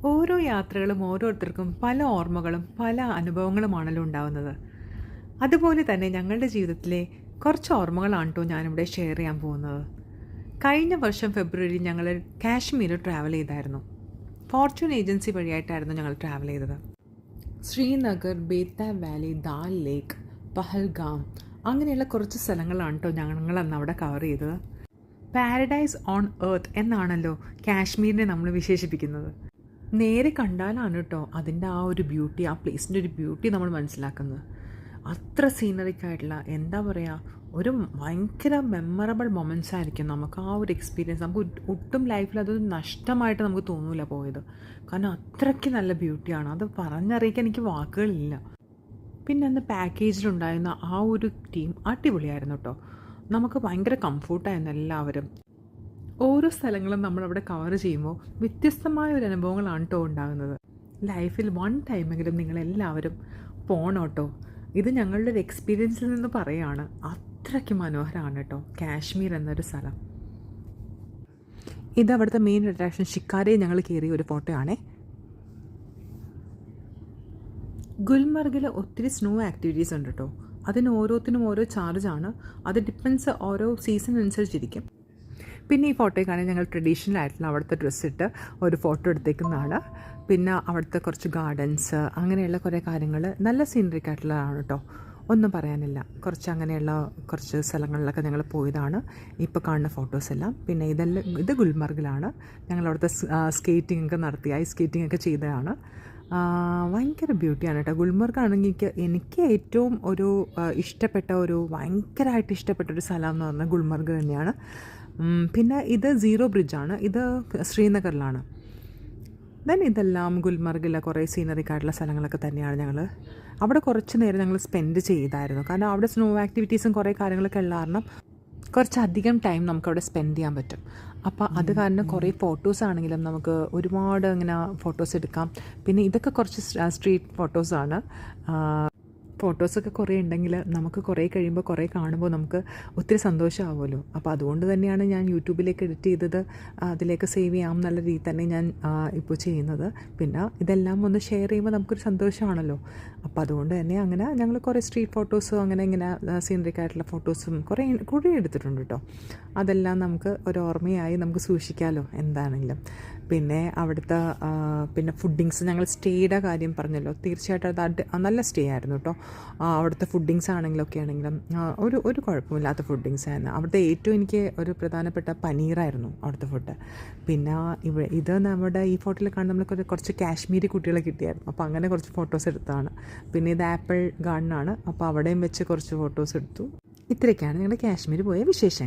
ഓരോ യാത്രകളും ഓരോരുത്തർക്കും പല ഓർമ്മകളും പല അനുഭവങ്ങളുമാണല്ലോ ഉണ്ടാവുന്നത്. അതുപോലെ തന്നെ ഞങ്ങളുടെ ജീവിതത്തിലെ കുറച്ച് ഓർമ്മകളാണ് കേട്ടോ ഞാനിവിടെ ഷെയർ ചെയ്യാൻ പോകുന്നത്. കഴിഞ്ഞ വർഷം ഫെബ്രുവരി ഞങ്ങൾ കാശ്മീർ ട്രാവൽ ചെയ്തായിരുന്നു. ഫോർച്യൂൺ ഏജൻസി വഴിയായിട്ടായിരുന്നു ഞങ്ങൾ ട്രാവൽ ചെയ്തത്. ശ്രീനഗർ, ബേത്താബ് വാലി, ദാൽ ലേക്ക്, പഹൽഗാം അങ്ങനെയുള്ള കുറച്ച് സ്ഥലങ്ങളാണ് കേട്ടോ ഞങ്ങൾ അന്ന് അവിടെ കവർ ചെയ്തത്. പാരഡൈസ് ഓൺ എർത്ത് എന്നാണല്ലോ കാശ്മീരിനെ നമ്മൾ വിശേഷിപ്പിക്കുന്നത്. നേരെ കണ്ടാലാണ് കേട്ടോ അതിൻ്റെ ആ ഒരു ബ്യൂട്ടി, ആ പ്ലേസിൻ്റെ ഒരു ബ്യൂട്ടി നമ്മൾ മനസ്സിലാക്കുന്നത്. അത്ര സീനറിക്കായിട്ടുള്ള എന്താ പറയുക, ഒരു ഭയങ്കര മെമ്മറബിൾ മൊമെൻറ്റ്സ് ആയിരിക്കും നമുക്ക് ആ ഒരു എക്സ്പീരിയൻസ്. നമുക്ക് ഒട്ടും ലൈഫിൽ അതൊരു നഷ്ടമായിട്ട് നമുക്ക് തോന്നില്ല പോയത്. കാരണം അത്രയ്ക്ക് നല്ല ബ്യൂട്ടിയാണ്, അത് പറഞ്ഞറിയിക്കാൻ എനിക്ക് വാക്കുകളില്ല. പിന്നെ അന്ന് പാക്കേജിലുണ്ടായിരുന്ന ആ ഒരു ടീം അടിപൊളിയായിരുന്നു കേട്ടോ. നമുക്ക് ഭയങ്കര കംഫർട്ടായിരുന്നു എല്ലാവരും. ഓരോ സ്ഥലങ്ങളും നമ്മളവിടെ കവർ ചെയ്യുമ്പോൾ വ്യത്യസ്തമായ ഒരു അനുഭവങ്ങളാണ് കേട്ടോ ഉണ്ടാകുന്നത്. ലൈഫിൽ വൺ ടൈമെങ്കിലും നിങ്ങളെല്ലാവരും പോകണം കേട്ടോ. ഇത് ഞങ്ങളുടെ ഒരു എക്സ്പീരിയൻസിൽ നിന്ന് പറയുകയാണ്. അത്രയ്ക്ക് മനോഹരമാണ് കേട്ടോ കാശ്മീർ എന്നൊരു സ്ഥലം. ഇത് അവിടുത്തെ മെയിൻ അട്രാക്ഷൻ ഷിക്കാരയിൽ ഞങ്ങൾ കയറിയ ഒരു ഫോട്ടോ ആണേ. ഗുൽമർഗിൽ ഒത്തിരി സ്നോ ആക്ടിവിറ്റീസ് ഉണ്ട് കേട്ടോ. അതിന് ഓരോത്തിനും ഓരോ ചാർജാണ്. അത് ഡിപ്പെൻസ് ഓരോ സീസൺ അനുസരിച്ചിരിക്കും. പിന്നെ ഈ ഫോട്ടോയ്ക്കാണെങ്കിൽ ഞങ്ങൾ ട്രഡീഷണൽ ആയിട്ടുള്ള അവിടുത്തെ ഡ്രസ്സിട്ട് ഒരു ഫോട്ടോ എടുത്തേക്കുന്നതാണ്. പിന്നെ അവിടുത്തെ കുറച്ച് ഗാർഡൻസ് അങ്ങനെയുള്ള കുറേ കാര്യങ്ങൾ നല്ല സീനറിക് ആയിട്ടുള്ളതാണ് കേട്ടോ. ഒന്നും പറയാനില്ല. അങ്ങനെയുള്ള കുറച്ച് സ്ഥലങ്ങളിലൊക്കെ ഞങ്ങൾ പോയതാണ് ഇപ്പോൾ കാണുന്ന ഫോട്ടോസ് എല്ലാം. പിന്നെ ഇത് ഗുൽമർഗിലാണ്. ഞങ്ങൾ അവിടുത്തെ സ്കേറ്റിംഗ് ഒക്കെ നടത്തി, ഐസ് സ്കേറ്റിംഗ് ഒക്കെ ചെയ്തതാണ്. ഭയങ്കര ബ്യൂട്ടിയാണ് കേട്ടോ. ഗുൽമർഗാണെങ്കിൽ എനിക്ക് ഏറ്റവും ഭയങ്കരമായിട്ട് ഇഷ്ടപ്പെട്ടൊരു സ്ഥലം എന്ന് പറഞ്ഞാൽ ഗുൽമർഗ് തന്നെയാണ്. പിന്നെ ഇത് സീറോ ബ്രിഡ്ജാണ്. ഇത് ശ്രീനഗറിലാണ്. ഇതെല്ലാം ഗുൽമർഗിലെ കുറേ സീനറിക്കായിട്ടുള്ള സ്ഥലങ്ങളൊക്കെ തന്നെയാണ്. ഞങ്ങൾ അവിടെ കുറച്ച് നേരം ഞങ്ങൾ സ്പെൻഡ് ചെയ്തായിരുന്നു. കാരണം അവിടെ സ്നോ ആക്ടിവിറ്റീസും കുറേ കാര്യങ്ങളൊക്കെ ഉള്ള കാരണം കുറച്ചധികം ടൈം നമുക്കവിടെ സ്പെൻഡ് ചെയ്യാൻ പറ്റും. അപ്പോൾ അത് കാരണം കുറേ ഫോട്ടോസ് ആണെങ്കിലും നമുക്ക് ഒരുപാട് ഇങ്ങനെ ഫോട്ടോസ് എടുക്കാം. പിന്നെ ഇതൊക്കെ കുറച്ച് സ്ട്രീറ്റ് ഫോട്ടോസാണ്. ഫോട്ടോസൊക്കെ കുറേ ഉണ്ടെങ്കിൽ നമുക്ക് കുറേ കഴിയുമ്പോൾ കുറേ കാണുമ്പോൾ നമുക്ക് ഒത്തിരി സന്തോഷമാവുമല്ലോ. അപ്പോൾ അതുകൊണ്ട് തന്നെയാണ് ഞാൻ യൂട്യൂബിലേക്ക് എഡിറ്റ് ചെയ്തത് അതിലേക്ക് സേവ് ചെയ്യാം എന്നുള്ള രീതി തന്നെ ഞാൻ ഇപ്പോൾ ചെയ്യുന്നത്. പിന്നെ ഇതെല്ലാം ഒന്ന് ഷെയർ ചെയ്യുമ്പോൾ നമുക്കൊരു സന്തോഷമാണല്ലോ. അപ്പോൾ അതുകൊണ്ട് തന്നെ അങ്ങനെ ഞങ്ങൾ കുറേ സ്ട്രീറ്റ് ഫോട്ടോസും ഇങ്ങനെ സീനറിക് ആയിട്ടുള്ള ഫോട്ടോസും കുറേ എടുത്തിട്ടുണ്ട് കേട്ടോ. അതെല്ലാം നമുക്ക് ഒരു ഓർമ്മയായി നമുക്ക് സൂക്ഷിക്കാമല്ലോ എന്താണെങ്കിലും. പിന്നെ അവിടുത്തെ ഫുഡിങ്സ്, ഞങ്ങൾ സ്റ്റേയുടെ കാര്യം പറഞ്ഞല്ലോ. തീർച്ചയായിട്ടും അത് നല്ല സ്റ്റേ ആയിരുന്നു കേട്ടോ. അവിടുത്തെ ഫുഡിങ്സ് ആണെങ്കിലും ഒരു കുഴപ്പമില്ലാത്ത ഫുഡിങ്സ് ആയിരുന്നു. അവിടുത്തെ ഏറ്റവും എനിക്ക് ഒരു പ്രധാനപ്പെട്ട പനീറായിരുന്നു അവിടുത്തെ ഫുഡ്. പിന്നെ ഇത് നമ്മുടെ ഈ ഫോട്ടോയിൽ കാണുന്ന നമ്മൾക്ക് കുറച്ച് കാശ്മീരി കുട്ടികളെ കിട്ടിയായിരുന്നു. അപ്പോൾ അങ്ങനെ കുറച്ച് ഫോട്ടോസ് എടുത്തതാണ്. പിന്നെ ഇത് ആപ്പിൾ ഗാർഡനാണ്. അപ്പോൾ അവിടെയും വെച്ച് കുറച്ച് ഫോട്ടോസ് എടുത്തു. ഇത്രയൊക്കെയാണ് ഞങ്ങളുടെ കാശ്മീർ പോയ വിശേഷങ്ങൾ.